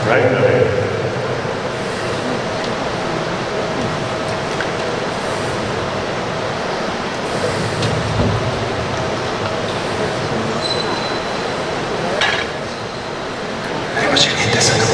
Right? arriva c'è niente se ne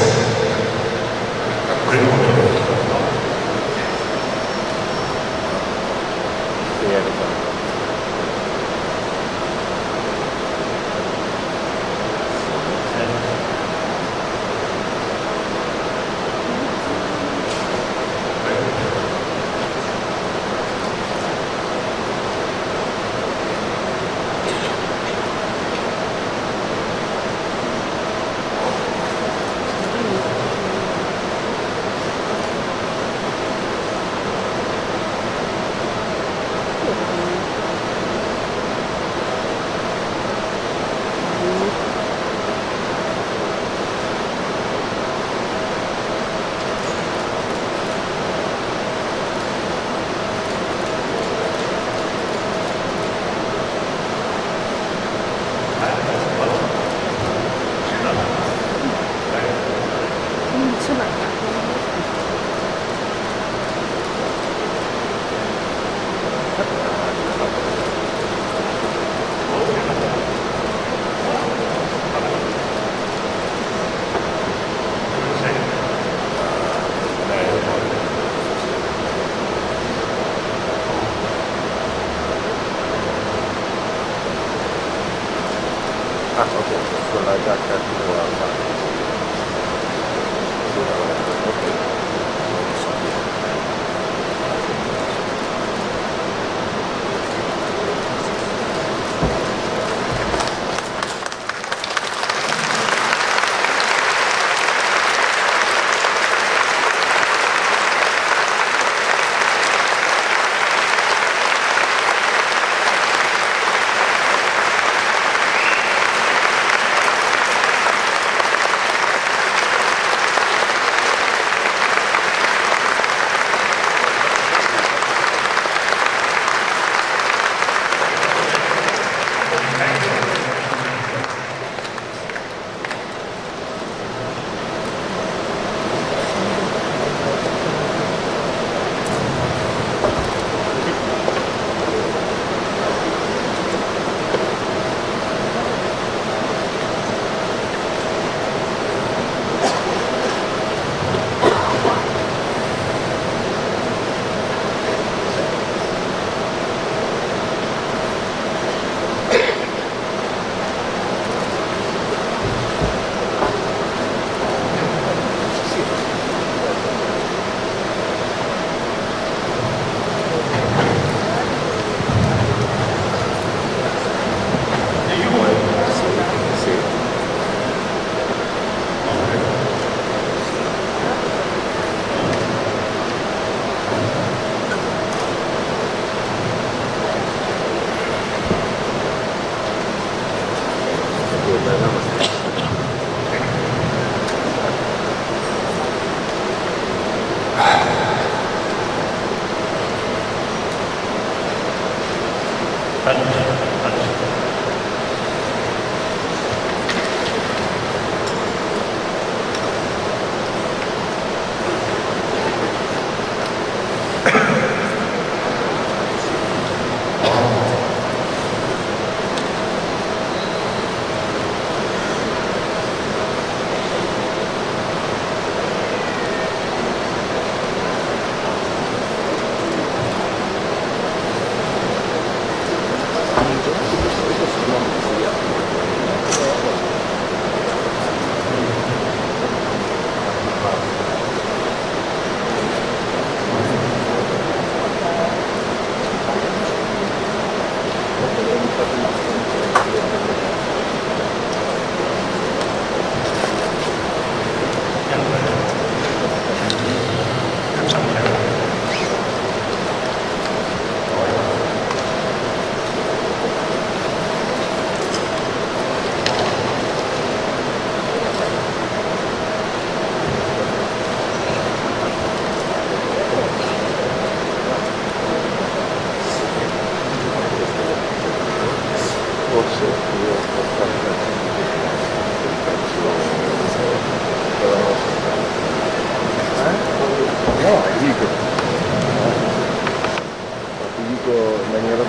Ah, ok, sulla giacca tua, ok.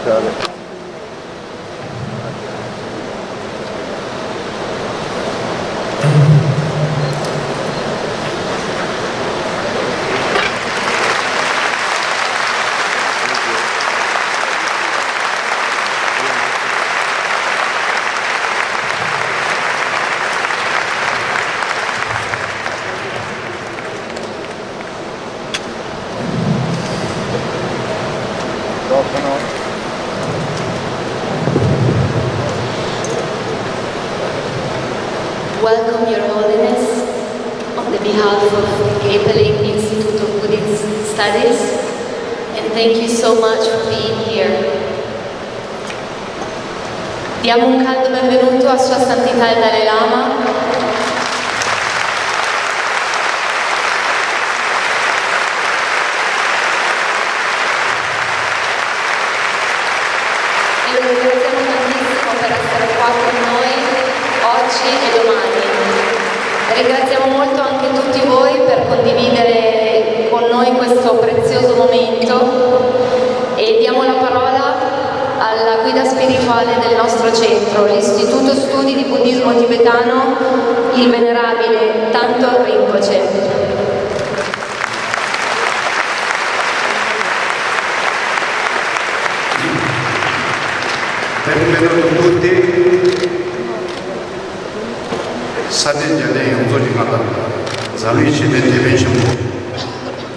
Charlie. Welcome, Your Holiness, on the behalf of Gapeling Institute of Buddhist Studies, and thank you so much for being here. Diamo un caldo benvenuto a Sua Santità il Dalai Lama. E lo ringraziamo tantissimo per essere qua con noi oggi e domani. Ringraziamo molto anche tutti voi per condividere con noi questo prezioso momento e diamo la parola alla guida spirituale del nostro centro, l'Istituto Studi di Buddismo Tibetano, il Venerabile Tanto Rinpoche. Benvenuti tutti. 사진 전에 용소리 가다 자리 시대 대변심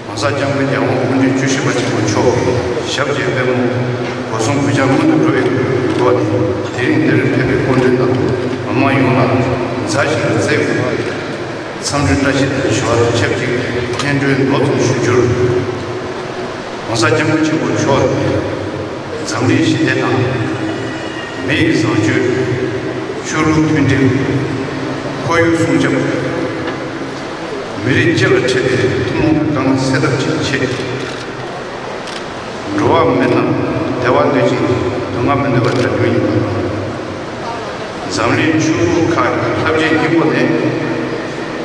마사장의 영어 문제 주시고 초 샵제 배우 고성 부장문을 그래 도와니 대인들을 패배 본된다 엄마 용나 자신을 세우고 삼주다시 쇼와 챕지 현주의 모든 수줄 마사장의 친구 초 장리 시대나 매일 소주 주로 튼데 고유 수정 미리적을 체대 통목강 세덕지체 로암면은 대화되지 동암면과 전용이고 zam리 주카 합진 기본에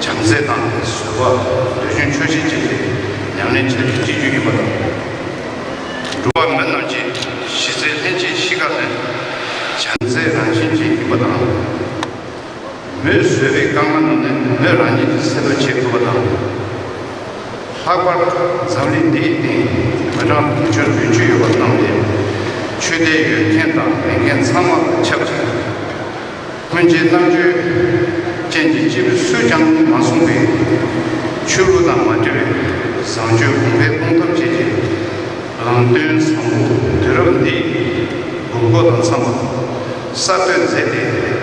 장세당 수와 대중 초시지 양내 체리 지주기보다 로암면을지 시세 현지 시간은 장세 란신지기보다 매 수업이 강만은 매 라니 세도 체크보다 하바 zam리 마장 부처 비주요 같은데 최대 현다 맹견 상황 chấp 현재 남주 전지집 수장 마송배 출루당 만주에 상주 공배 공통 제지 랑된 상무 들어온디 국고던 상무 사변 세대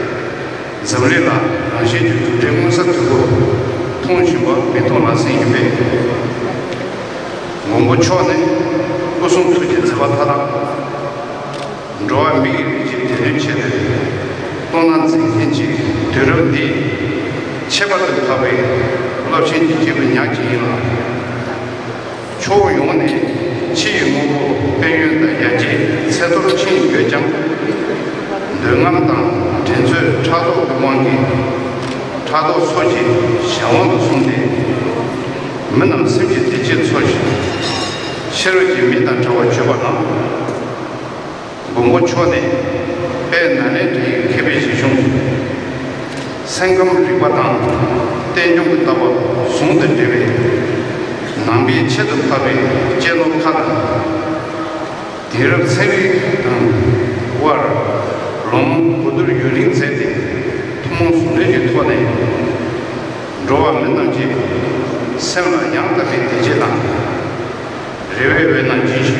zam리라 라시주 대문사 두고 통신과 비통라 생기배 원고초네 고송 투지 자바타라 로아 미기 집대는 체대 또난 생긴지 들어디 체바드 파베 럽신지 집은 약지이나 초용원에 치유무고 변연다 야지 세도로 친 교장 능암당 전술 차도 공원기 차도 소지 샤원도 송대 문남 승지 대지 소지 실어지 미단 저거 줘봐라 공고초네 배난에 개배시 중 생금 리바당 땡중부터 송대 대회 남비 체득탑에 제노카다 대럽 세비 등 월 롬 부들 유린 세대 통문 순례지 토네 로아 맨날지 세나 양답이 되지나 레웨웨나 지시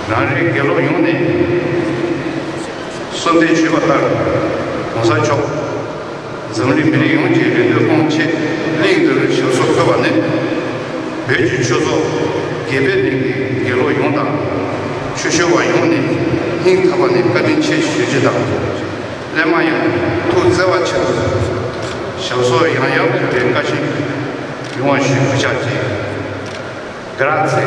나리 결로 용네 선대 주바다 공사초 zam리 미리용지 르드 공치 링들 쇼소커바네 베지 쇼소 개베링 결로 용다 추쇼와 용네 흰카바네 까진 체시지다 레마야 토자와 체 샤소 양양 대가시 용원시 부자지 그라체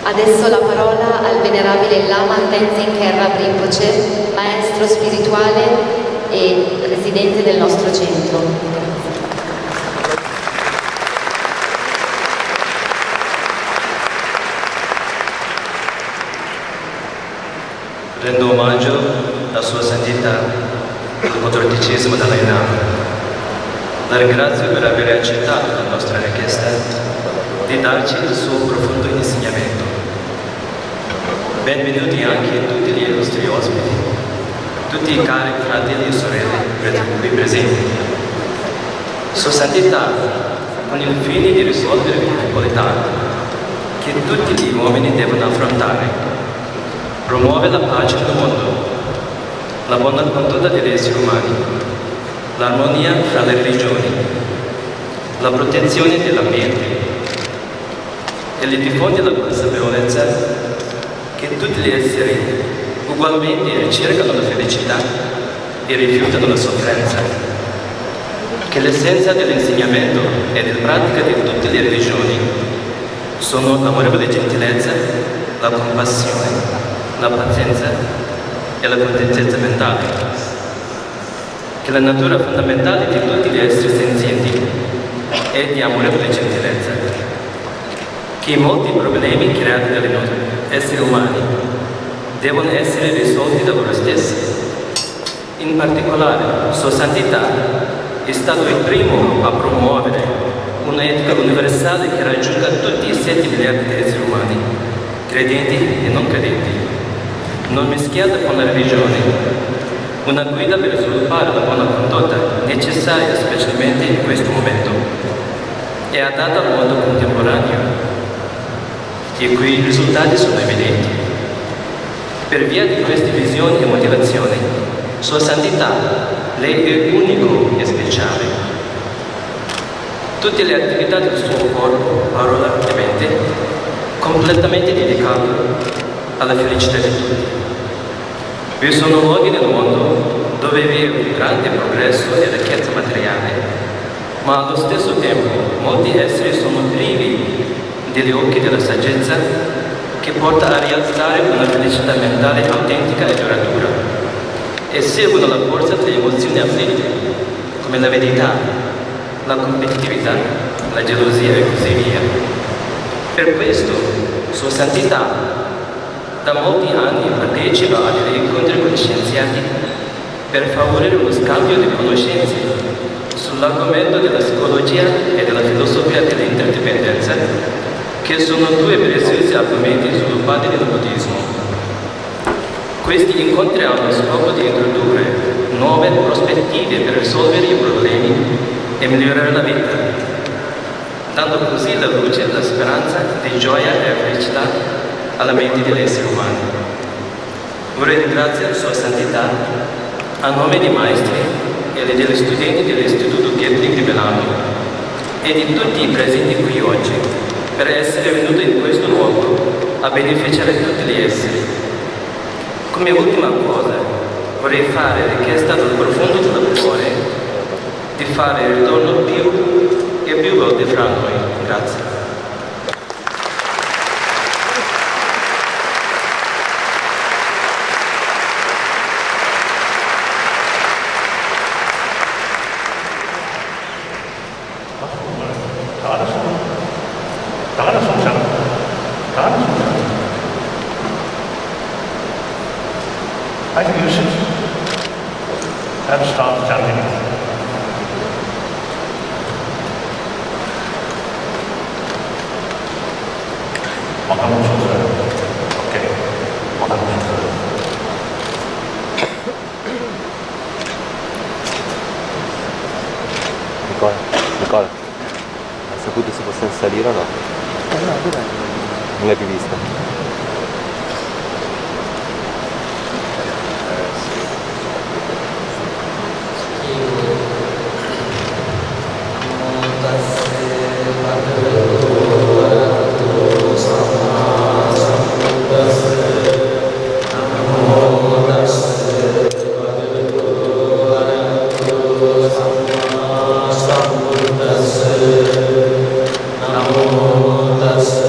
Adesso la parola al venerabile Lama Tenzin Kherab Rinpoche, maestro spirituale e residente del nostro centro. Rendo omaggio alla Sua Santità, il 14° Dalai Lama. La ringrazio per aver accettato la nostra richiesta di darci il suo profondo insegnamento. Benvenuti anche tutti gli illustri ospiti, tutti i cari fratelli e sorelle qui presenti. Sua Santità, con il fine di risolvere le difficoltà che tutti gli uomini devono affrontare, promuove la pace nel mondo, la buona condotta degli esseri umani, l'armonia fra le religioni, la protezione dell'ambiente e li diffonde la consapevolezza che tutti gli esseri ugualmente ricercano la felicità e rifiutano la sofferenza, che l'essenza dell'insegnamento e della pratica di tutte le religioni sono l'amorevole gentilezza, la compassione, la pazienza e la contentezza mentale, che la natura fondamentale di tutti gli esseri senzienti è di amorevole gentilezza, che i molti problemi creati dagli esseri umani devono essere risolti da loro stessi. In particolare, Sua Santità è stato il primo a promuovere un'etica universale che raggiunga tutti i 7 miliardi di esseri umani, credenti e non credenti, non mischiata con la religione, una guida per sviluppare la buona condotta necessaria specialmente in questo momento e adatta al mondo contemporaneo, i cui risultati sono evidenti. Per via di queste visioni e motivazioni, Sua Santità, lei è unico e speciale. Tutte le attività del suo corpo, parola e mente, completamente dedicate alla felicità di tutti. Vi sono luoghi nel mondo dove vi è un grande progresso e ricchezza materiale, ma allo stesso tempo molti esseri sono privi degli occhi della saggezza che porta a realizzare una felicità mentale autentica e duratura e seguono la forza delle emozioni afflitte, come l'avidità, la competitività, la gelosia e così via. Per questo, Sua Santità da molti anni partecipa a degli incontri con gli scienziati per favorire uno scambio di conoscenze sull'argomento della psicologia e della filosofia dell'interdipendenza, che sono due preziosi argomenti sviluppati nel buddismo. Questi incontri hanno lo scopo di introdurre nuove prospettive per risolvere i problemi e migliorare la vita, dando così la luce, la speranza di gioia e felicità alla mente degli esseri umani. Vorrei ringraziare Sua Santità a nome dei maestri e degli studenti dell'Istituto Kepling di Milano e di tutti i presenti qui oggi per essere venuto in questo luogo a beneficiare tutti gli esseri. Come ultima cosa vorrei fare richiesta dal profondo del cuore di fare il ritorno più e più volte fra noi. Grazie. I think you should and start chanting. Okay. Nicola, hai saputo se possiamo salire o no? No, dov'è? Non l'hai più vista? Namo Tassa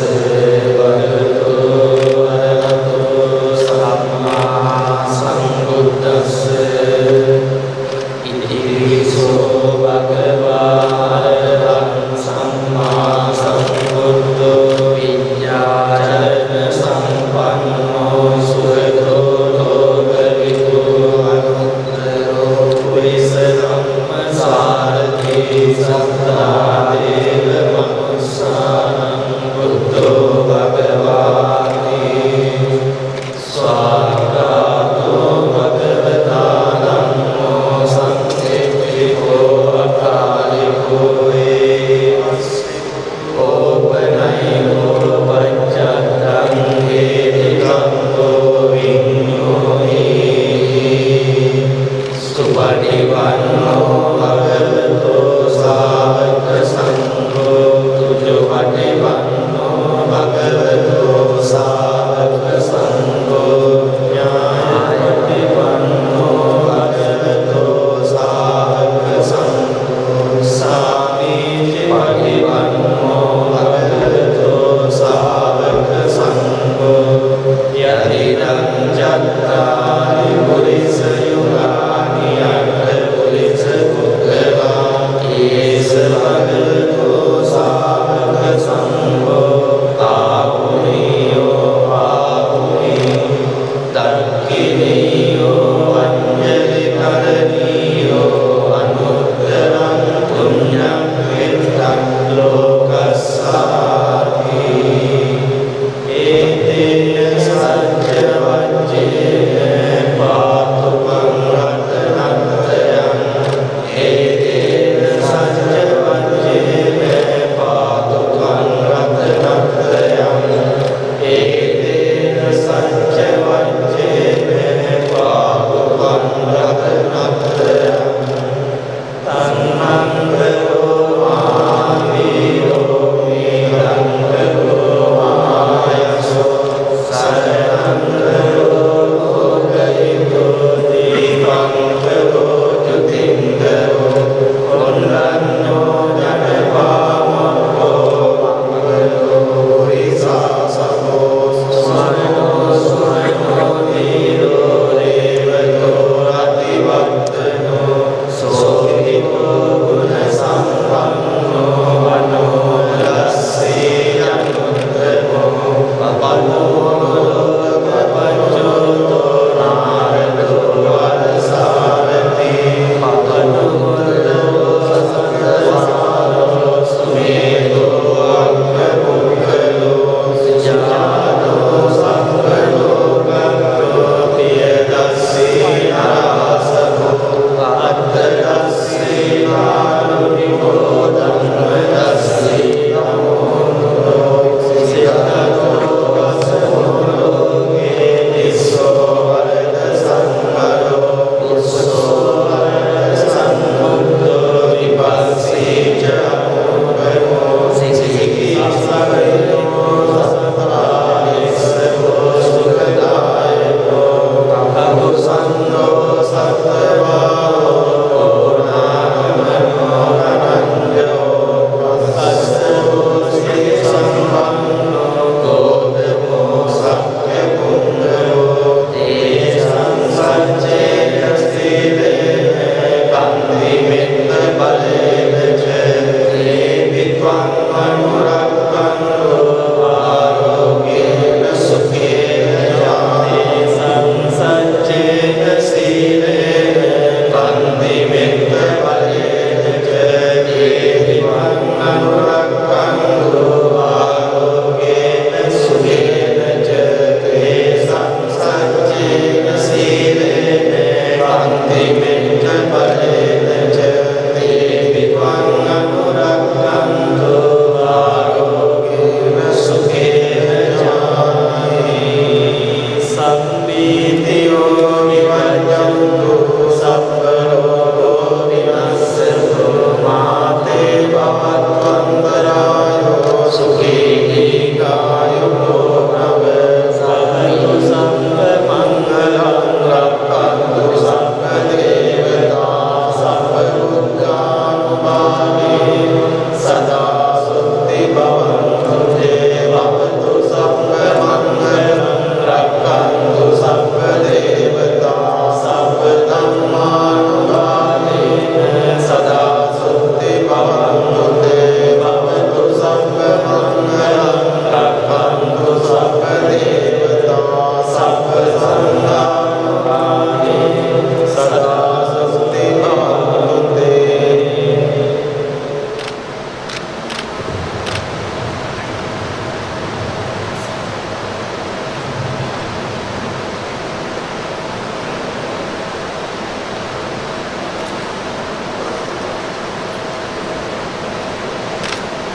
Bhagavato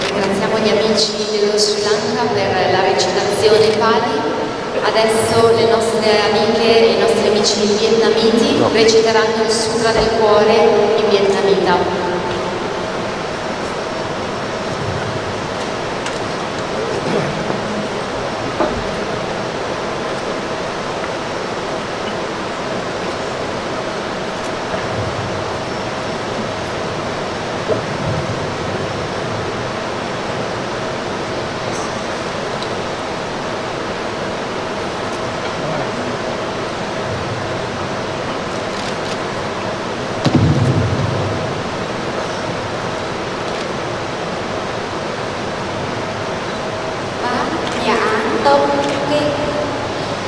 Ringraziamo gli amici dello Sri Lanka per la recitazione Pali. Adesso le nostre amiche e i nostri amici vietnamiti reciteranno il Sutra del Cuore in vietnamita.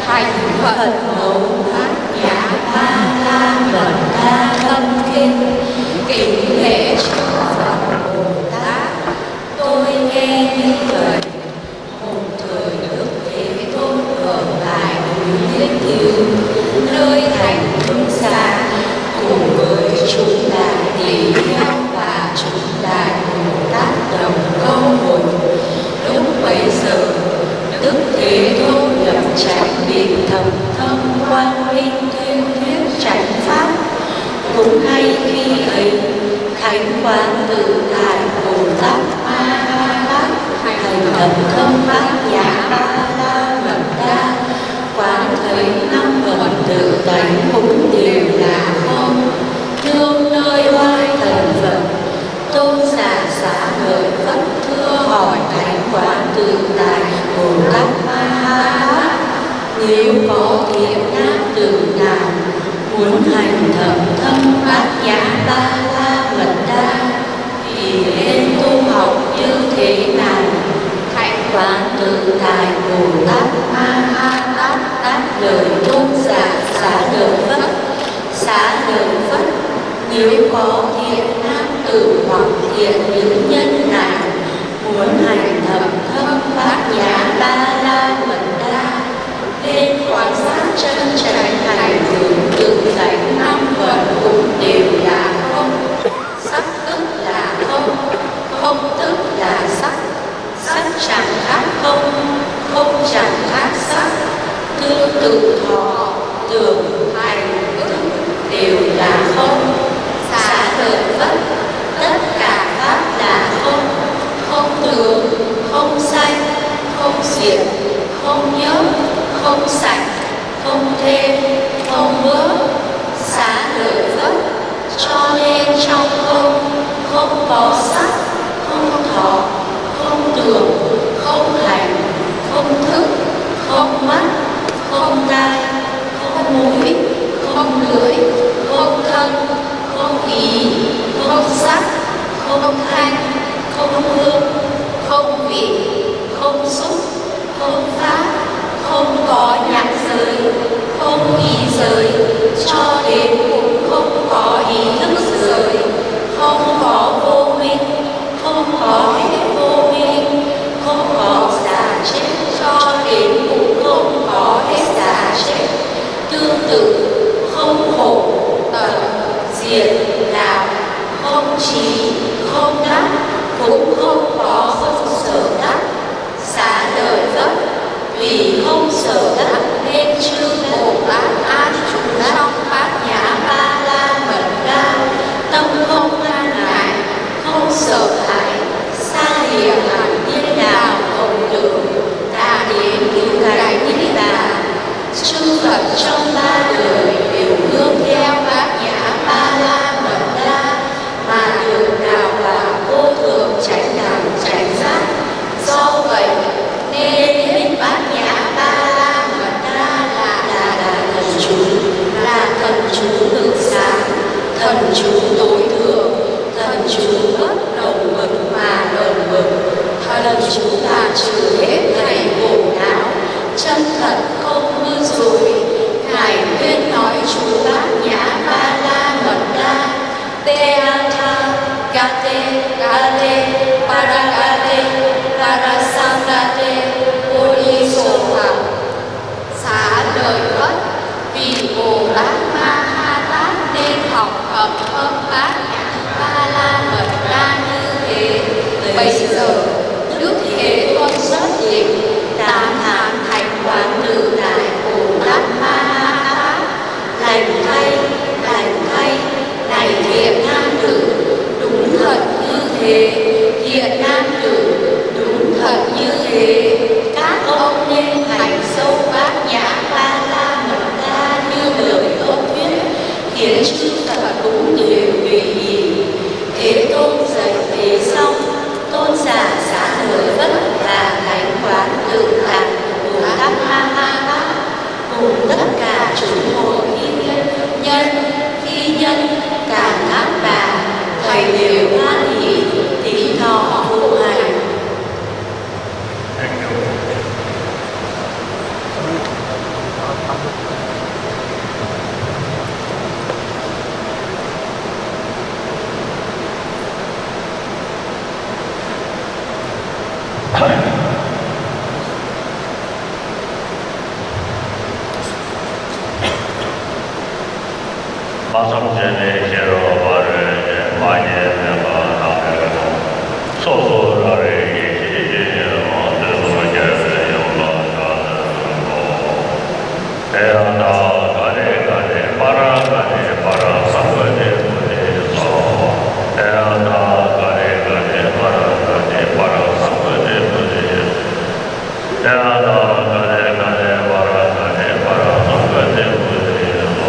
Thành Phật Bồ Tát Nhã Ba La Mật Đa Tâm Kinh. Kính lễ chư Phật Bồ Tát. Tôi nghe như vậy. Một thời Đức Thế Tôn ở tại núi Liên Thiếu, nơi thành Hương Xá, cùng với chúng đại tỷ kheo và chúng đại Bồ Tát đồng câu ngồi. Lúc bấy giờ Đức Thế Tôn nhập trạch biệt thầm thâm quang minh tuyên thuyết chánh pháp. Cũng hay khi ấy khánh quán tự tại Bồ Tát Ma Ha Tát hành thầm thâm bát nhã ba la mật đa, quán thấy năm vật tự tánh cũng đều là không. Nương nơi oai thần Phật Tôn giả xá lợi Phất thưa hỏi thánh quán tự tại Bồ Tát Ma Ha Tát: nếu có thiện ác từ nào muốn hành thầm thâm bát nhã ba la mật đa thì nên tu học như thế nào? Thánh quán tự tại Bồ Tát Ma Ha Tát đáp lời tôn giả xá lợi Phất: xá lợi Phất, nếu có thiện ác tử hoặc thiện nữ nhân nào muốn hành thầm thâm bát nhã ba la mật đa, nên quan sát chân chánh hành hướng tự tánh năm vật cũng đều là không. Sắc tức là không, không tức là sắc. Sắc chẳng khác không, không chẳng khác sắc. Tương tự thọ, tưởng, hành, thức đều là không. Xá lợi Phất, tất cả pháp là không. Không tưởng, không sanh, không diệt, không nhớ, không sạch, không thêm, không bớt. Xá lợi Phất, cho nên trong không, không có sắc, không thọ, không tưởng, không hành, không thức, không mắt, không tai, không mũi, không lưỡi, không thân, không ý, không sắc, không thanh, không hương, không vị, không xúc, không pháp, không có nhãn giới, không ý giới, cho đến cũng không có ý thức giới, không có vô minh, không có hết vô minh, không có giả chết, cho đến cũng không có hết giả chết. Tương tự không khổ, tận, diệt, đạo, không trí, không đắc, cũng không có không sở đắc. Xá lợi Phất, vì không sở đắc nên chư Bồ Tát an trú trong bát nhã ba la mật đa, tâm không ngăn ngại, không sợ hãi, xa lìa hẳn điên đảo hồng tưởng, đã đến cứu cánh niết bàn. Chư Phật trong ba đời đều nương theo bát nhã ba la mật đa mà được đạo quả vô thượng chánh đẳng chánh giác. Do vậy nên biết bát nhã ba la mật đa là thần chú, là thần chú được sáng, thần chú tối thượng, thần chú bất đồng bậc mà đồng bậc, thần chú là trừ hết thảy khổ não, chân thật không hư dối. Ngài tuyên nói chú bát nhã ba la mật đa: Teatha gate gate paragate parasangate polisoha. Xá lợi Phất, vì Bồ Tát Ma Ha Tát nên học hợp âm bát nhã ba la mật đa như thế. Bây giờ Đức Thế Tôn xuất định 8 tháng thành quán tự tại Bồ Tát Ma Ha Tát. Lành thay, này thiện nam tử, đúng thật như thế. Thiện nam tử, đúng thật như thế. Các ông nên hành sâu bát nhã ba la mật đa như lời ông thuyết, khiến chư Phật cũng đều tùy ý. Thế Tôn dạy thế xong, Tôn giả Xá lợi Phất là thánh quán tự tại Bồ Tát Ma Ha Tát cùng tất cả chúng hội nhân, phi nhân, cả các bà thầy đều hoan hỷ tín thọ phụng hành. Thank you. 마삼제네 제로바를 마니에메가 나베고 소소라를 예지제로 들어오게를 용라자는고 대하다 가네 바라 상거제 무대에서 대하다 가네 바라 상거제 무대에서 대하다 가네 바라 상거제 무대에서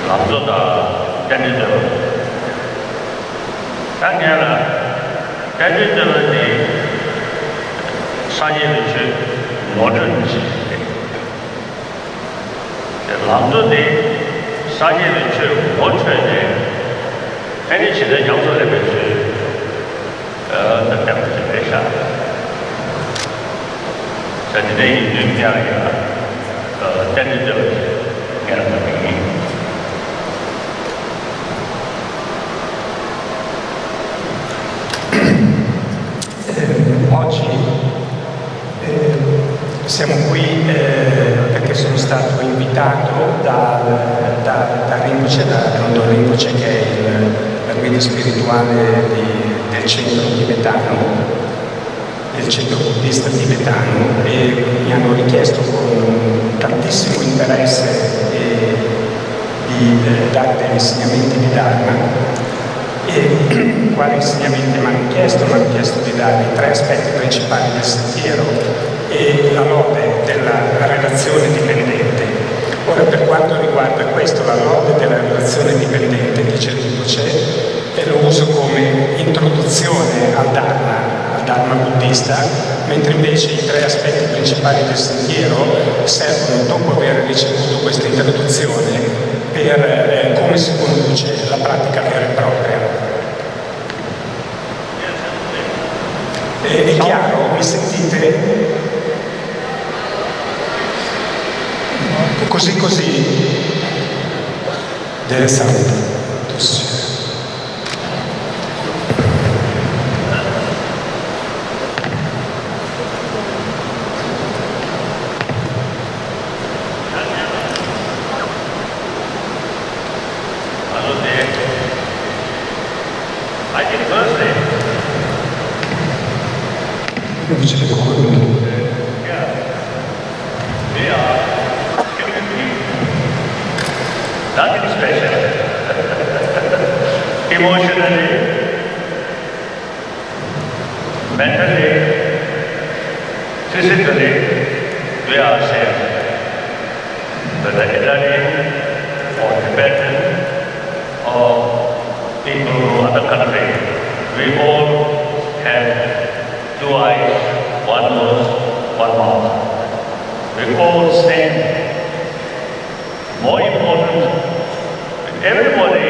남조다 댄지들 당연히 댄지들이 사회를 노는지 남조들이 사회를 못쳐야지 애니치는 양손에 배치 때문에 배샤 자기들이 준비하기가 댄지들 Oggi siamo qui perché sono stato invitato da Rinpoche, da Rondo Rinpoche, che è la guida spirituale del centro tibetano, del centro buddista tibetano, e mi hanno richiesto con tantissimo interesse di dare degli insegnamenti di Dharma. E quali insegnamenti mi hanno chiesto? Mi hanno chiesto di dare i 3 aspetti principali del sentiero e la lode della relazione dipendente. Ora, per quanto riguarda questo, la lode della relazione dipendente, dice Rinpoche, e lo uso come introduzione al Dharma buddista, mentre invece i 3 aspetti principali del sentiero servono, dopo aver ricevuto questa introduzione, per come si conduce la pratica vera e propria. È chiaro? Mi sentite? Così. Deve essere. Nothing special. Emotionally, mentally, physically, we are same. Whether Iranian or Tibetan or people from other country, we all have 2 eyes, 1 nose, 1 mouth. We all same. More important, everybody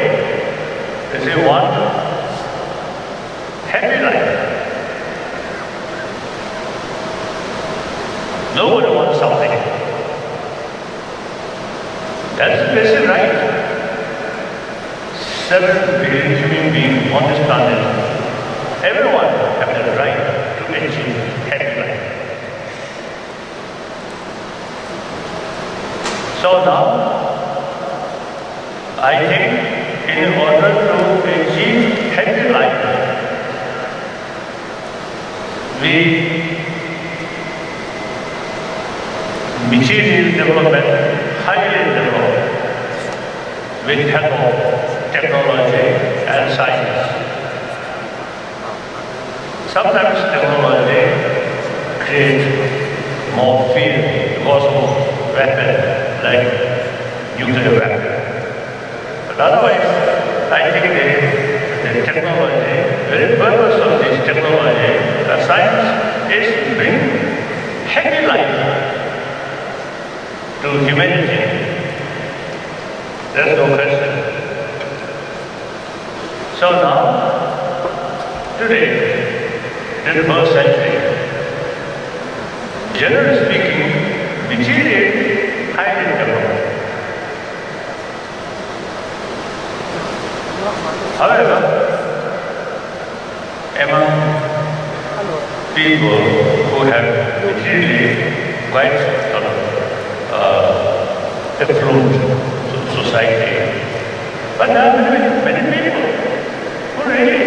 is in one happy life. Nobody wants something. That's the basic right. 7 billion human beings on this planet, everyone has the right to achieve happy life. So now, I think in order to achieve happy life, material development, highly developed with help of technology and science. Sometimes technology creates more fear because of weapons like nuclear weapons. But otherwise, I think the technology, the very purpose of this technology, the science, is to bring happy life to humanity. There's no question. So now, today, in the 1st century, generally speaking, material highly developed. However, among people who have materially quite affluent society, but there are many people who really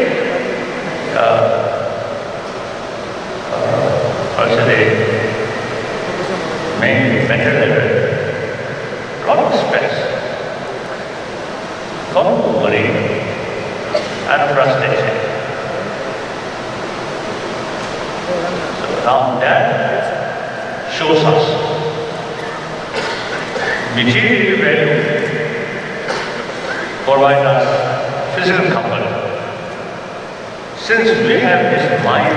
mainly mental level, a lot of stress, a lot of worry and frustration. So now that shows us material value provide us physical comfort. Since we have this mind,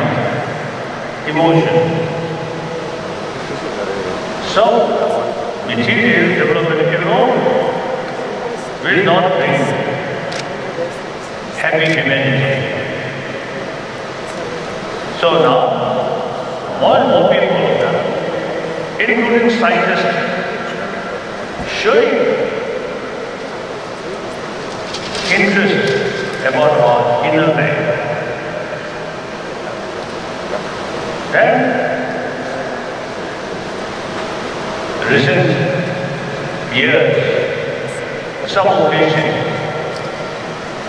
emotion, so material development alone will not bring happy humanity. So now, more and more people, including scientists, showing interest about our inner life. Then, recent years, some occasion,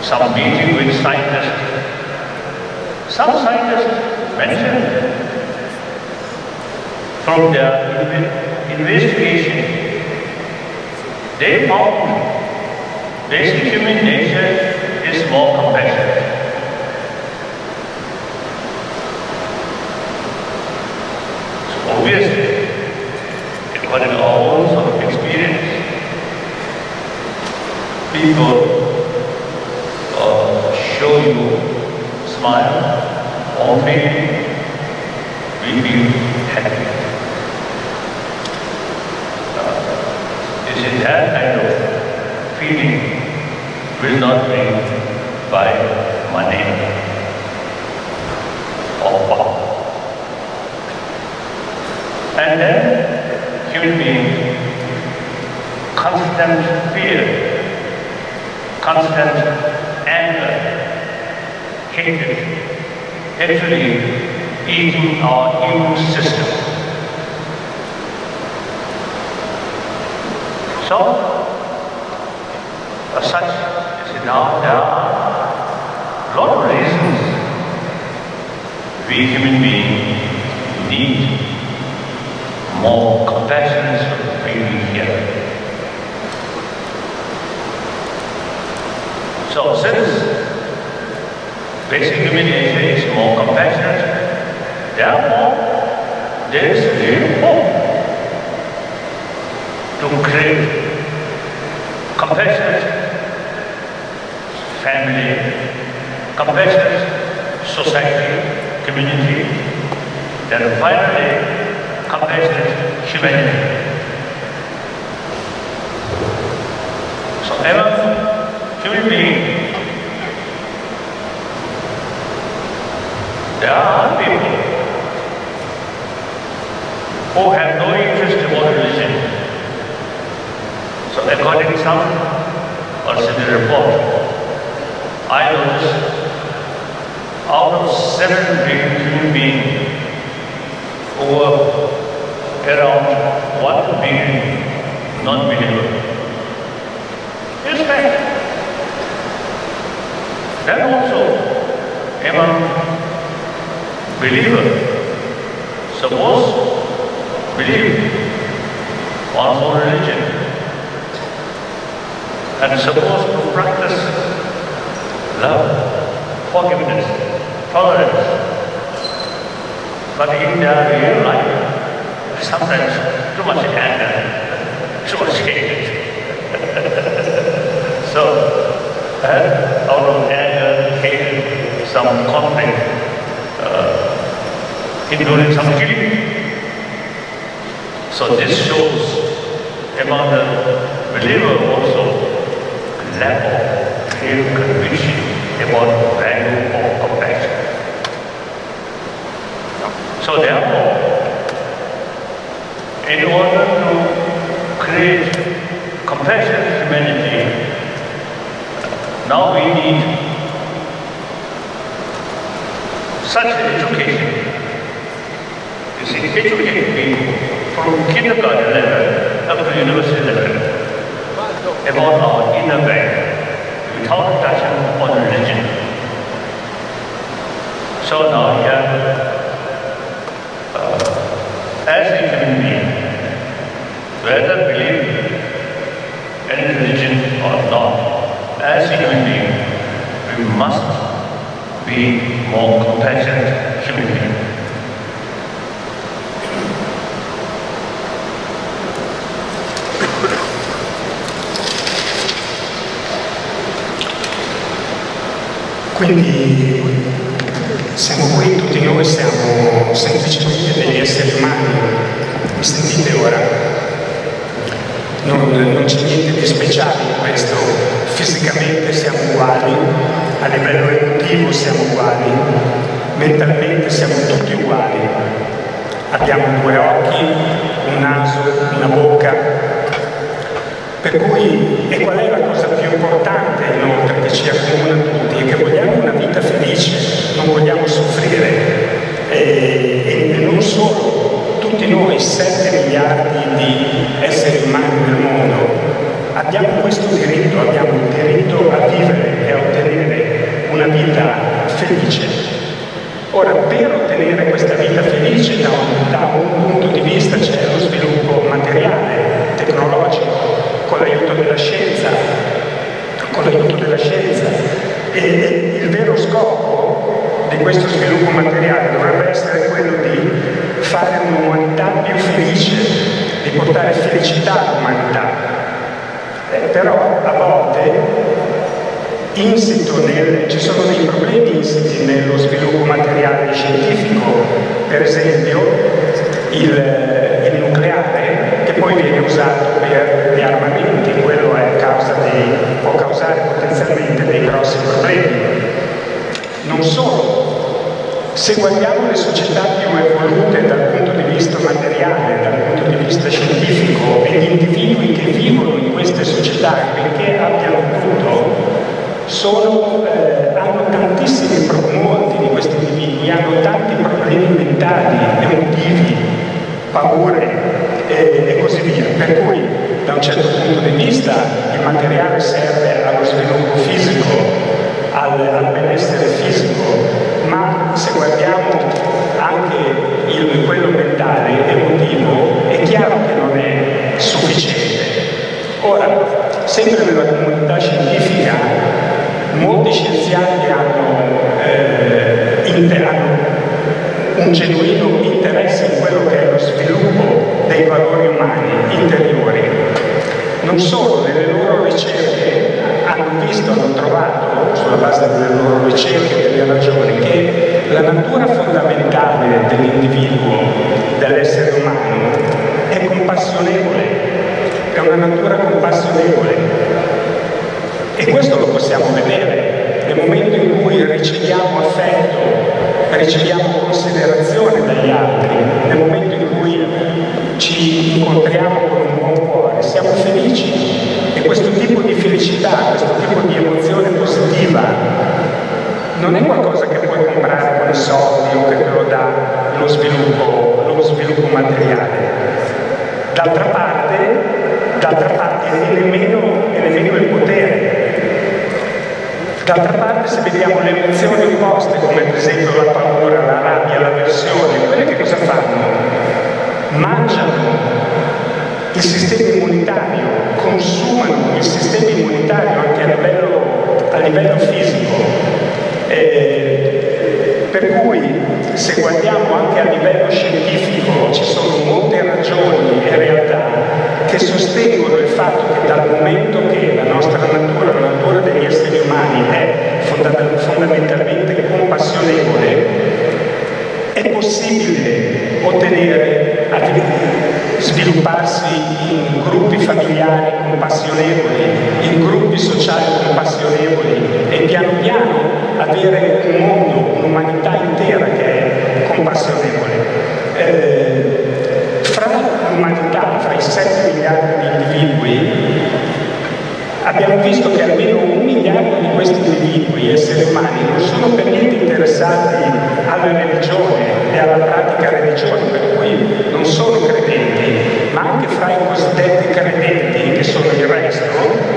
some meeting with scientists, some scientists mentioned from their investigation, they found basic human nature is more compassionate. So obviously, according to our own sort of experience, people show you smile or maybe we feel happy. Is that kind of feeling will not be by money or power. And then human being, constant fear, constant anger, hatred, actually eating our immune system. So, as such, now there are a lot of reasons we human beings need more compassion for being here. So, since basic human nature is more compassionate, therefore there is real hope to create compassionate family, compassionate society, community, then finally compassionate humanity. So among human beings, there are people who have no interest about religion. So according to some considered report, I noticed out of 7 billion human beings, over around 1 billion non-believers. It's fact. Then also among believers, suppose believe one's own religion, and supposed to practice love, forgiveness, tolerance. But in their real life, sometimes too much anger, too much hatred. So, out of anger, hatred, some conflict, including some killing. So this shows among the believer also lack of real conviction about the value of compassion. So therefore, in order to create compassionate humanity, now we need such education. You see, educate people from kindergarten level up to university level about our inner being without touching on religion. So now here, as a human being, whether believe in religion or not, as a human being, we must be more compassionate human beings. Quindi siamo qui, tutti noi siamo semplicemente degli esseri umani, mi sentite ora? Non c'è niente di speciale in questo, fisicamente siamo uguali, a livello emotivo siamo uguali, mentalmente siamo tutti uguali. Abbiamo 2 occhi, un naso, una bocca. Per cui, e qual è la cosa più importante inoltre che ci accomuna tutti? È che vogliamo una vita felice, non vogliamo soffrire. E non solo, tutti noi, 7 miliardi di esseri umani nel mondo, abbiamo questo diritto, abbiamo il diritto a vivere e a ottenere una vita felice. Ora, per ottenere questa vita felice, da un punto di vista c'è lo sviluppo materiale, tecnologico, con l'aiuto della scienza, e il vero scopo di questo sviluppo materiale dovrebbe essere quello di fare un'umanità più felice, di portare felicità all'umanità. Però a volte ci sono dei problemi insiti nello sviluppo materiale scientifico, per esempio il nucleare, che poi viene usato per gli armamenti, quello può causare potenzialmente dei grossi problemi. Non solo, se guardiamo le società più evolute dal punto di vista materiale, dal punto di vista scientifico, e gli individui che vivono in queste società, perché abbiano potuto, hanno tantissimi molti di questi individui hanno tanti problemi mentali, emotivi, paure e così via. Per cui, da un certo punto di vista, il materiale serve allo sviluppo fisico, al benessere fisico, ma se guardiamo anche quello mentale, emotivo, è chiaro che non è sufficiente. Ora, sempre nella comunità scientifica, molti scienziati hanno un genuino interesse in quello che è lo sviluppo dei valori umani interiori. Non solo, nelle loro ricerche hanno trovato, sulla base delle loro ricerche e delle ragioni, che la natura fondamentale dell'individuo, dell'essere umano, è compassionevole, è una natura compassionevole. E questo lo possiamo vedere nel momento in cui riceviamo affetto, riceviamo considerazione dagli altri, nel momento in cui ci incontriamo con un buon cuore, siamo felici. E questo tipo di felicità, questo tipo di emozione positiva non è qualcosa che puoi comprare con i soldi o che te lo dà lo sviluppo materiale. D'altra parte è nemmeno il potere. D'altra parte, se vediamo le emozioni opposte, come per esempio la paura, la rabbia, l'avversione, quelle che cosa fanno? Mangiano il sistema immunitario, consumano il sistema immunitario anche a livello fisico. Per cui, se guardiamo anche a livello scientifico, ci sono molte ragioni e realtà che sostengono il fatto che dal momento che la nostra natura, la natura degli esseri umani è fondamentalmente compassionevole, è possibile svilupparsi in gruppi familiari compassionevoli, in gruppi sociali compassionevoli e piano piano avere un mondo, un'umanità intera che è compassionevole. Fra l'umanità, fra i 7 miliardi di individui, abbiamo visto che almeno 1 miliardo di questi individui, esseri umani, non sono per niente interessati alla religione e alla pratica religiosa, per cui non sono credenti, ma anche fra i cosiddetti credenti, che sono il resto,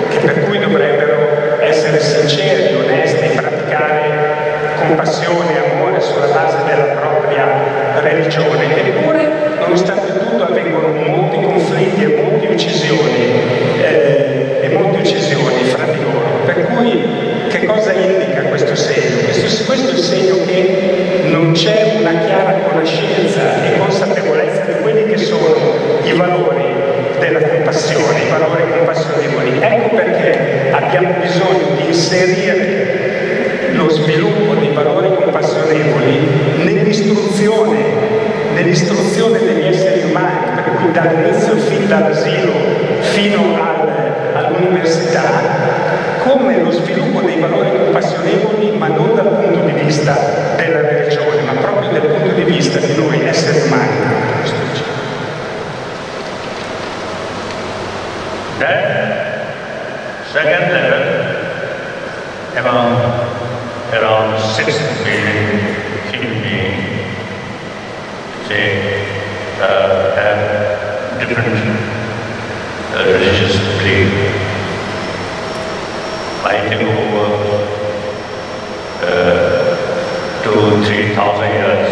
che per cui dovrebbero essere sinceri, onesti, praticare compassione e amore sulla base della propria religione. Eppure, nonostante tutto, avvengono molti conflitti e molte uccisioni fra di loro. Per cui, che cosa indica questo segno? Questo è il segno che non c'è una chiara conoscenza e consapevolezza di quelli che sono i valori della compassione, i valori compassionevoli. Ecco perché abbiamo bisogno di inserire lo sviluppo come lo sviluppo dei valori compassionevoli, ma non dal punto di vista della religione, ma proprio dal punto di vista di noi esseri umani. That second level, among around 6 billion human beings, have different religious beliefs. I think over 2,000-3,000 years,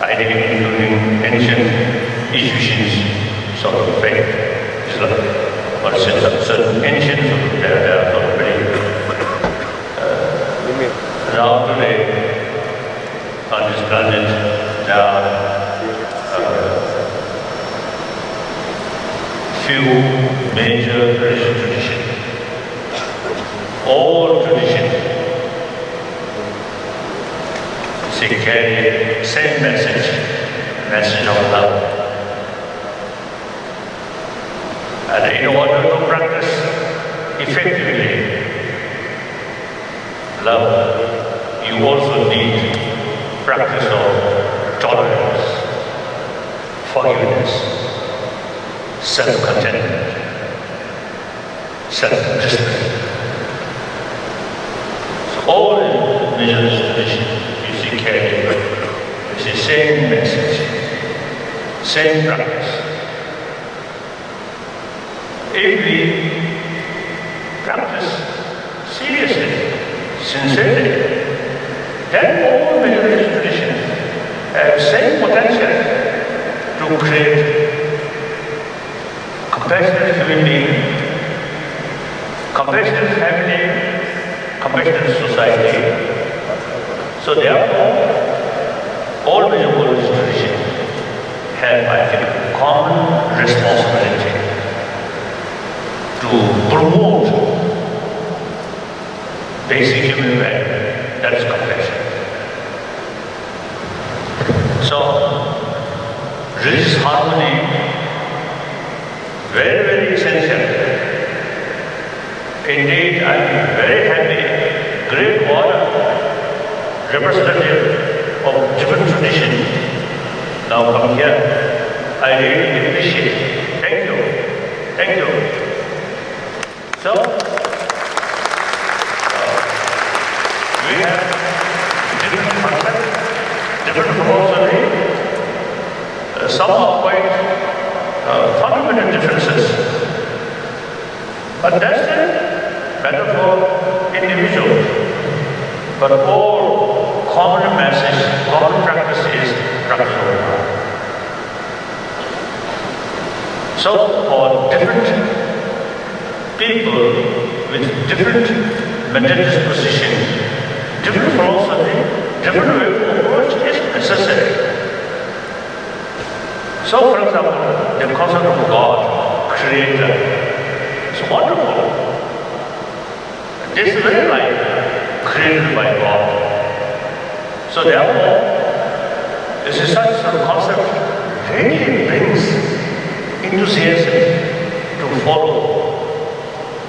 I think including ancient Egyptians sort of faith, Islam, or certain ancient sort of their sort of belief. Now today, on this planet, there are few major religious traditions. All traditions carry same message of love. And in order to practice effectively love, you also need practice of tolerance, forgiveness, self-contentment, self-discipline. So all religious traditions you see carry the same message, same practice. If we practice seriously, sincerely, then all religious traditions have same potential to create compassionate human being, compassionate family, compassionate society. So therefore, all religious traditions have, I think, common responsibility to promote basic human value, that is compassion. So, religious harmony, very, very essential. Indeed, I am very happy, great honor, representative of different traditions now come here. I really appreciate it. Thank you. Thank you. So, we have different concepts, different philosophy. Some are quite fundamental differences. But that's a matter for individuals. But all common message, common practice is practice of love. So for different people with different mental disposition, different philosophy, different way of approach is necessary. So for example, the concept of God, Creator, is wonderful. This is very like created by God. So therefore, this is such a concept really brings enthusiasm to follow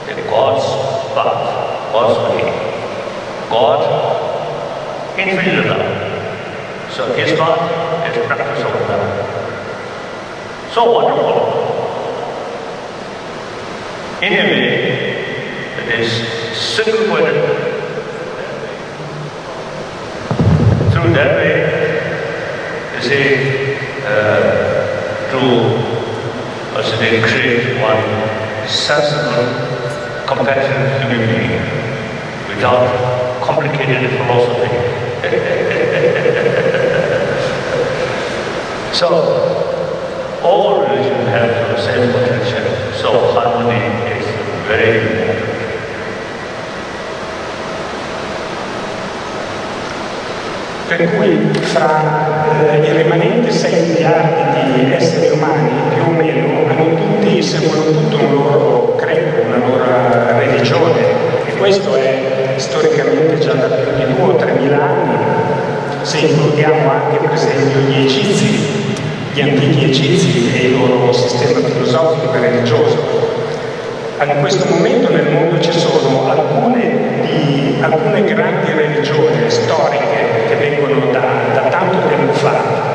the God's path, God's way. God, infinite love. So His path is practice of love. So wonderful. In a way, it is simple-minded. Through that way, you see, to create one sensible, compassionate human being without complicated philosophy. So, all religions have the same potential. So, harmony is very important. Per cui fra i rimanenti 6 miliardi di esseri umani, più o meno, hanno tutti, seguono tutto un loro credo, una loro religione, e questo è storicamente già da più di 2 o 3 mila anni, se includiamo anche per esempio gli egizi, gli antichi egizi e il loro sistema filosofico e religioso. in questo momento nel mondo ci sono alcune grandi religioni storiche che vengono da tanto tempo fa,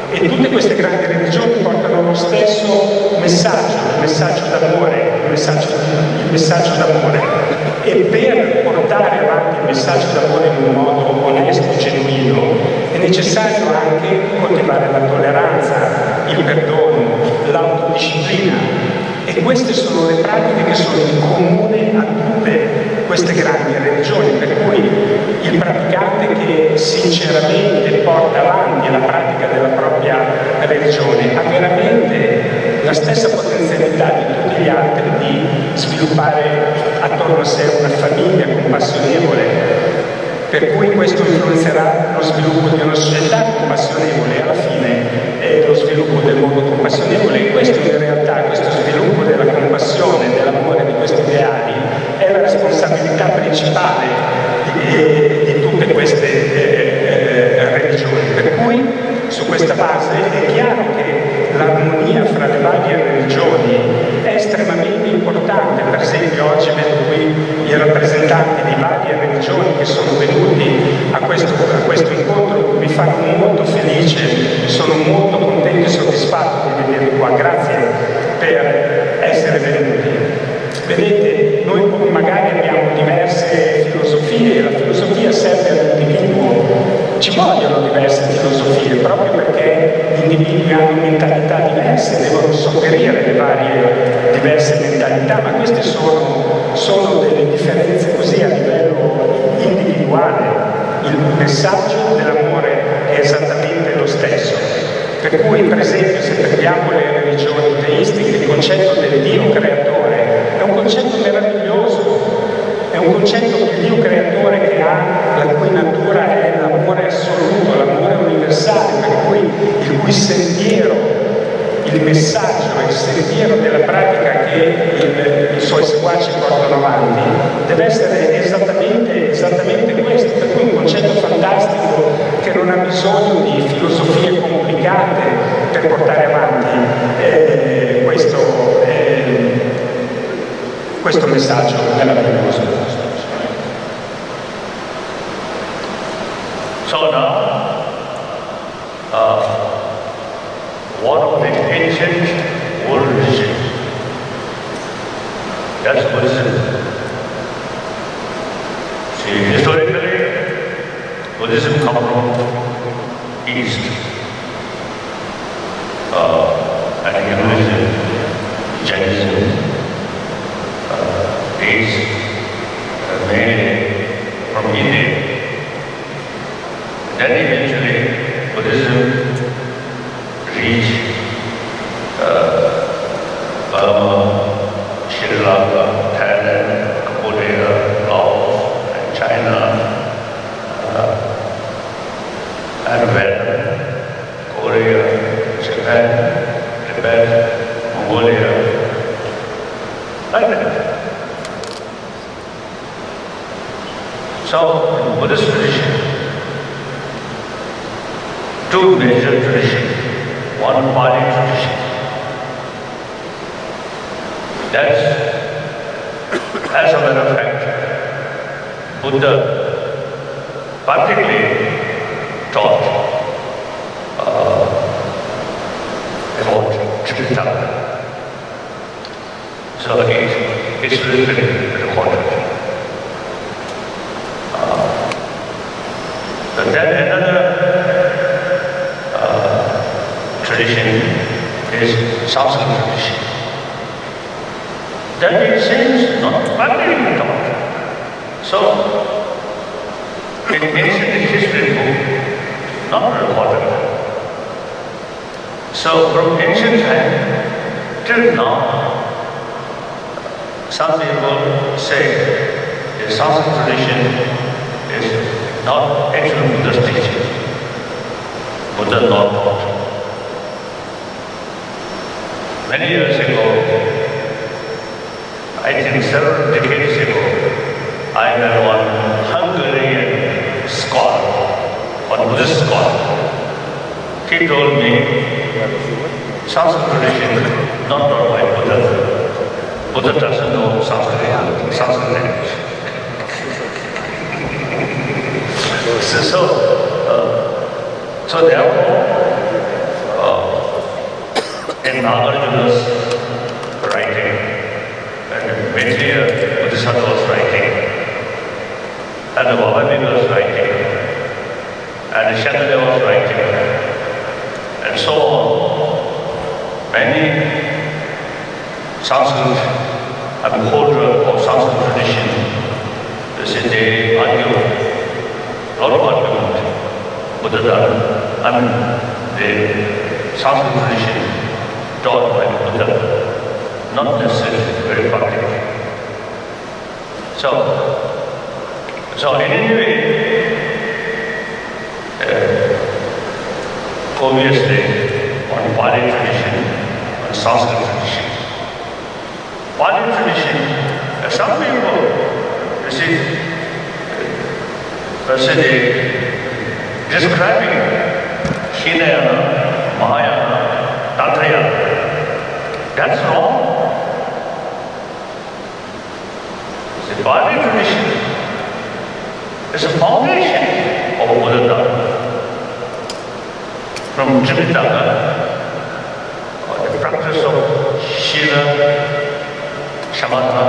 e tutte queste grandi religioni portano lo stesso messaggio, il messaggio d'amore. E per portare avanti il messaggio d'amore in un modo onesto, genuino, è necessario anche coltivare la tolleranza, il perdono, l'autodisciplina. E queste sono le pratiche che sono in comune a tutte queste grandi religioni, per cui il praticante che sinceramente porta avanti la pratica della propria religione ha veramente la stessa potenzialità di tutti gli altri di sviluppare attorno a sé una famiglia compassionevole, per cui questo influenzerà lo sviluppo di una società compassionevole, alla fine lo sviluppo del mondo compassionevole. E questo in realtà, questo sviluppo della compassione, dell'amore, di questi ideali è la responsabilità principale di tutte queste religioni, per cui su questa base è chiaro che l'armonia fra le varie religioni è estremamente importante. Per esempio oggi vedo qui i rappresentanti di varie religioni che sono venuti a questo incontro, mi fanno molto felice, sono molto contento e soddisfatto di venire qua, grazie per essere venuti. Vedete, noi magari abbiamo diverse filosofie, la filosofia serve all'individuo, ci vogliono diverse filosofie proprio perché gli individui hanno mentalità diverse, devono sopperire le varie diverse mentalità, ma queste sono delle differenze così a livello individuale. Il messaggio dell'amore è esattamente lo stesso, per cui per esempio se prendiamo le religioni teistiche, il concetto del Dio creatore è un concetto meraviglioso, è un concetto che Dio creatore che ha, la cui natura è l'amore assoluto, l'amore universale, per cui il cui sentiero, il messaggio, il sentiero della pratica che i suoi seguaci portano avanti deve essere esattamente questo, per cui un concetto fantastico che non ha bisogno di filosofie complicate per portare avanti questo messaggio meraviglioso. So now, one of the ancient world religions, that's Buddhism. See, historically, Buddhism comes from East, and Hinduism, Jainism, is mainly from India. Then eventually Buddhism reached Burma, Sri Lanka, Thailand, Cambodia, Laos, and China, and Vietnam, Korea, Japan, Tibet, Mongolia, like that. So, in Buddhist tradition, two major traditions, one Pali tradition. That's, as a matter of fact, Buddha particularly taught about Tripitaka. So it's literally recorded. But then another tradition is Sanskrit tradition. That it seems not practically taught. So, in ancient history book, not recorded. So, from ancient time till now, some people say the Sanskrit tradition is not actual Buddha's teaching. Buddha not taught. Many years ago, I think several decades ago, I met one Hungarian scholar, one Buddhist scholar. He told me, Sanskrit tradition not taught by Buddha. Buddha doesn't know Sanskrit language. So therefore, in Nagarjuna's writing, and Maitreya Bodhisattva was writing, and Vamadeva was writing, and Shantideva was writing, and so on. Many Sanskrit upholder of Sanskrit tradition, they say they argue, a lot of argument, Buddha, the Sanskrit tradition taught by Buddha, not necessarily very practical. So in any way, obviously on Pali tradition, on Sanskrit tradition. Pali tradition, some people, you see, describing Hinayana, Mahayana, Tantrayana, that's wrong. The Pali tradition is a foundation of Buddha Dharma. From Tripitaka, the practice of Shila, Shamatha,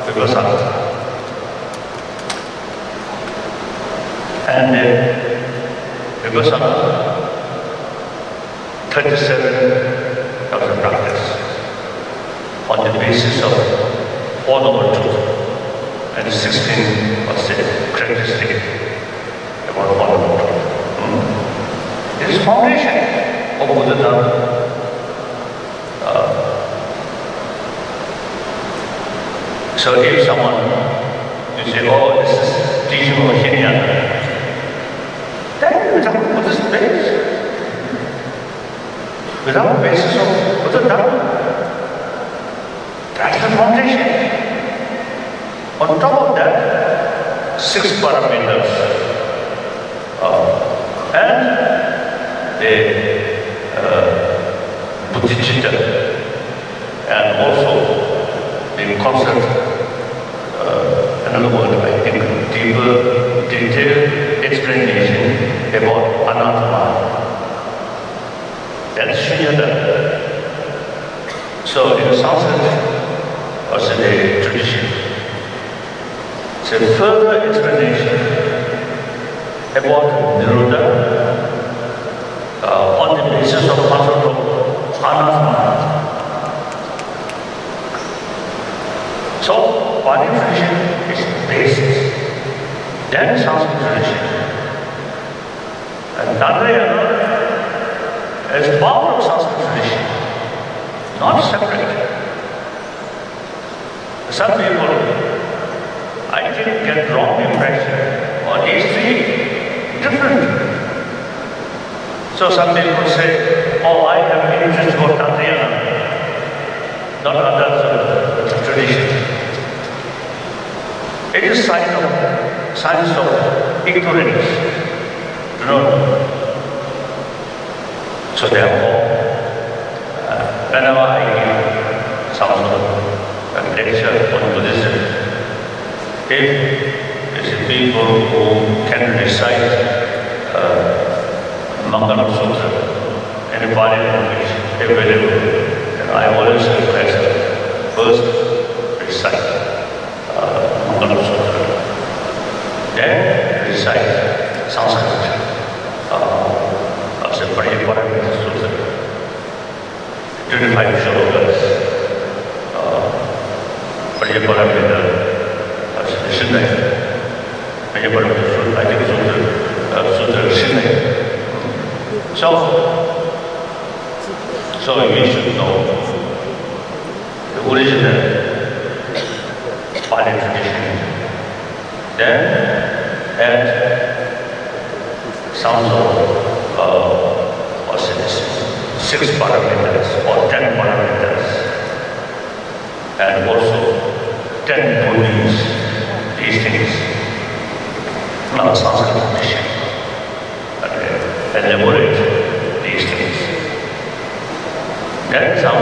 Vipassana. And Vipassana, 37 of the practice on the basis of Four Noble Truths, and 16 was the characteristic about Four Noble Truths. This is foundation of Buddha Dharma. So if someone, you say, oh, this is teaching of Hinayana, then without Buddhist base, without the basis of Buddha Dharma, that's the foundation. On top of that, 6 parameters, and the Bodhicitta, and also the concept, another word I think, deeper, detailed explanation about anattama. That's Shunyata. So in Sanskrit, or the tradition, it's a further explanation about Nirodha on the basis of concept of anattama. So, Pali tradition is the basis, then Sanskrit tradition. And Tantrayana is part of Sanskrit tradition, not separate. Some people, I think, get wrong impression on these 3 different. So some people say, oh, I have interest for Tantrayana, not others of the tradition. It is sign of ignorance. You know. So therefore, whenever I give some sort of lecture on Buddhism, if it's people who can recite Mangalam Sutra in a Pali language available, and I always request first recite Mangalam Sutra, then recite Sanskrit. As a very important Sutra, 25 shlokas, very important as a Shinai, very important I think Sutra Shinai. So we should know the original Pali tradition. Then add some sort of 6 parameters or 10 parameters, and also 10 bodies, these things. Now Sanskrit tradition. Elaborate these things. Then some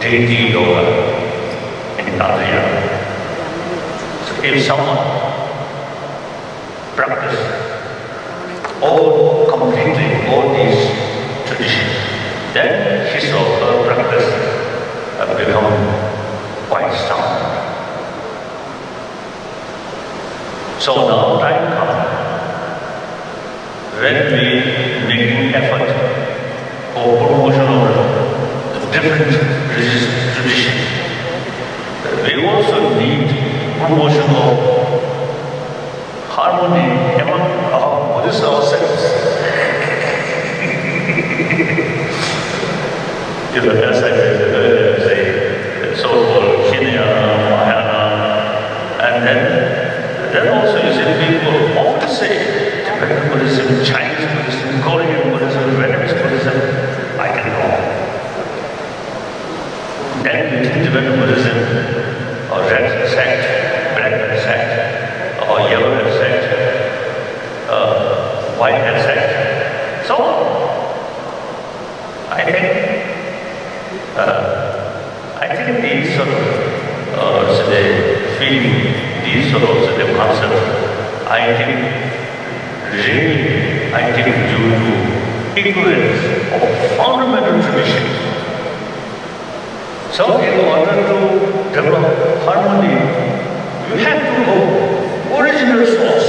deity yoga in Tanzania. So if someone practice completely all these traditions, then his or her practice become quite sound. So now time comes when we making effort for promotion of different religious traditions. We also need promotion of harmony among our Buddhists ourselves. As I said earlier, say so-called Kenya, Mahayana, and then also you see people often say Tibetan Buddhism, Chinese Buddhism, Korean Buddhism, Vietnamese Buddhism, I can go. Then within Tibetan Buddhism, or red sect, black sect, or yellow sect, white sect, so on. I think these sort of feeling, these sort of concepts, I think due to ignorance of fundamental traditions. So in order to develop harmony, you have to go original source.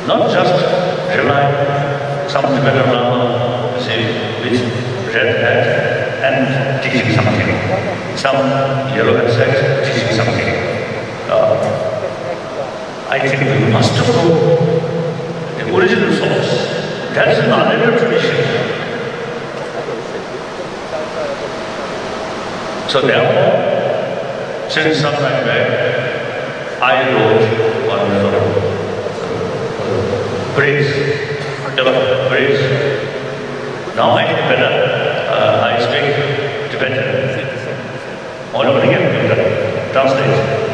Not just rely some Tibetan Lama, say, with red hat and teaching something, some yellow hat sect teaching something. I think we must go the original source. That's an another tradition. So therefore, since some time back, I wrote one sort of praise. Now I know better. I speak Tibetan. All over again, translate.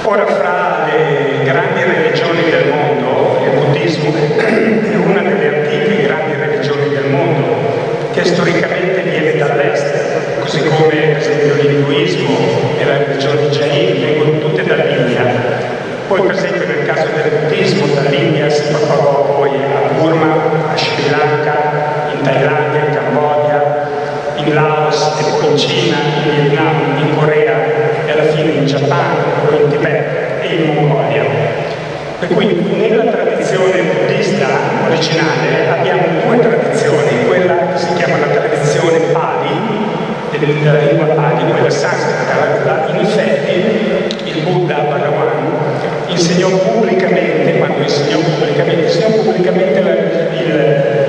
Ora, fra le grandi religioni del mondo, il buddismo è una delle antiche grandi religioni del mondo che storicamente viene dall'est, così come per esempio l'induismo e la religione Jain vengono tutte dall'India. Poi per esempio nel caso del buddismo dall'India si propagò poi a Burma, a Sri Lanka, in Thailandia, in Cambogia, in Laos e poi in Cina, in Vietnam, in Corea e alla fine in Giappone, poi in Tibet e in Mongolia. Per cui nella tradizione buddista originale abbiamo due tradizioni, quella che si chiama la tradizione Pali, della lingua Pali, quella sanscrita. In effetti il Buddha Bhagavan insegnò pubblicamente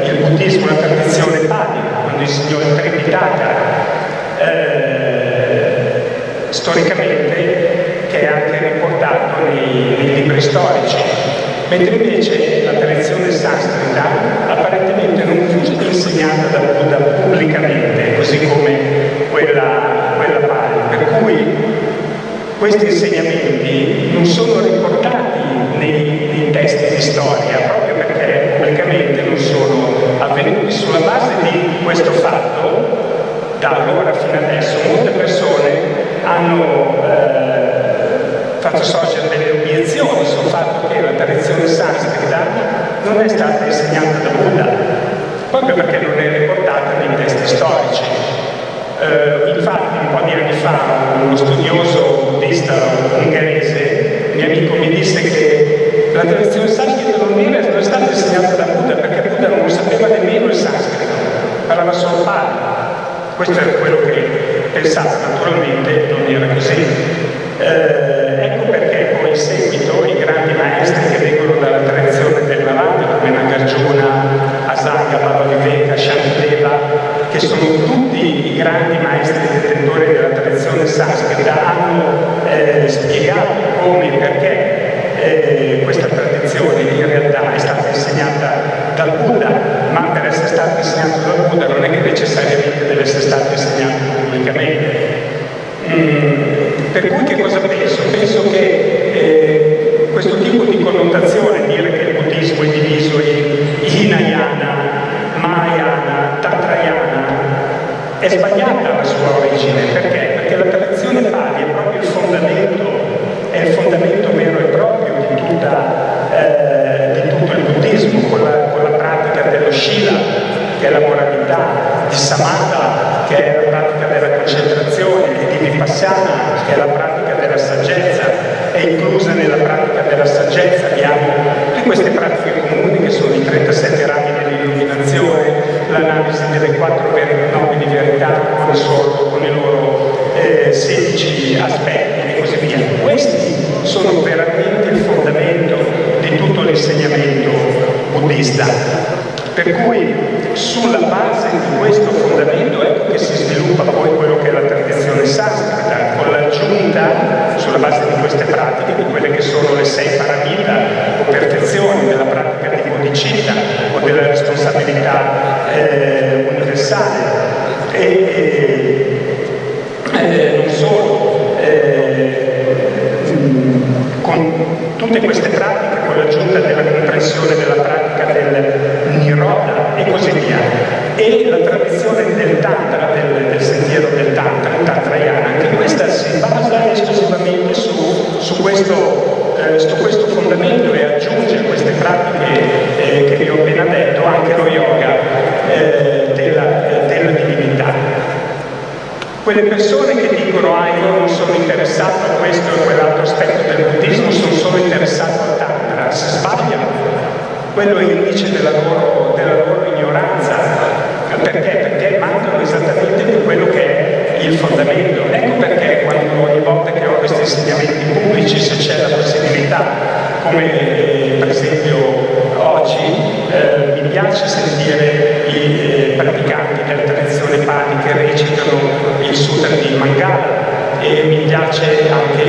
il buddismo, la tradizione Pali, quando insegnò il Tripitaka, storicamente, che è anche riportato nei libri storici, mentre invece la tradizione sanscrita apparentemente non fu insegnata da Buddha pubblicamente, così come quella Pali, per cui questi insegnamenti non sono riportati nei testi di storia, proprio perché pubblicamente non sono avvenuti. Sulla base di questo fatto, da allora fino adesso, molte persone hanno fatto sorgere delle obiezioni sul fatto che la tradizione sanscrita non è stata insegnata da Buddha, proprio perché non è riportata nei testi storici. Infatti un po' di anni fa uno studioso buddista ungherese, un mio amico, mi disse che la tradizione sanscrita non è stata insegnata da Buddha perché Buddha non sapeva nemmeno il sanscrito, parlava solo Pali. Questo è quello che pensava, naturalmente non era così. Ecco perché poi in seguito i grandi maestri che vengono dalla tradizione del Navata, come Nagarjuna, Asanga, Bhavaviveka, Shantideva, che sono tutti i grandi maestri detentori della tradizione sanscrita, hanno spiegato come e perché questa tradizione in realtà è stata insegnata dal Buddha, ma per essere stata insegnata dal Buddha non è che necessariamente deve essere stata insegnata pubblicamente. Per cui che cosa penso? Penso che questo tipo di connotazione, dire che il buddismo è diviso in è sbagliata la sua origine. Perché? Perché la tradizione Pali è proprio il fondamento vero e proprio di tutto il buddismo, con la pratica dello Shila, che è la moralità, di Samatha, che è la pratica della concentrazione, e di Vipassana, che è la pratica della saggezza. È inclusa nella pratica della saggezza, abbiamo tutte queste pratiche comuni che sono i 37 rami dell'illuminazione, l'analisi delle 4 nobili verità con i loro 16 aspetti e così via. Questi sono veramente il fondamento di tutto l'insegnamento buddista. Per cui sulla base di questo fondamento ecco che si sviluppa poi quello che è la tradizione sanscrita, con l'aggiunta sulla base di queste pratiche di quelle che sono le 6 paramita o perfezioni della pratica di bodhicitta o della responsabilità universale. Non solo, con tutte queste pratiche, con l'aggiunta della comprensione della pratica del Niroda e così via. E la tradizione del Tantra, del sentiero del Tantra, il Tantrayana, anche questa si basa esclusivamente su questo fondamento e aggiunge a queste pratiche che vi ho appena detto anche lo yoga della divinità. Quelle persone che dicono io non sono interessato a questo o quell'altro aspetto del buddismo, sono solo interessato al Tantra, si sbagliano. Quello è l'indice della loro ignoranza. Perché? Perché mancano esattamente di quello che è il fondamento. Ecco perché ogni volta che ho questi insegnamenti pubblici, se c'è la possibilità, come per esempio oggi, mi piace sentire i praticanti della tradizione Pali che recitano il Sutra di Mangala, e mi piace anche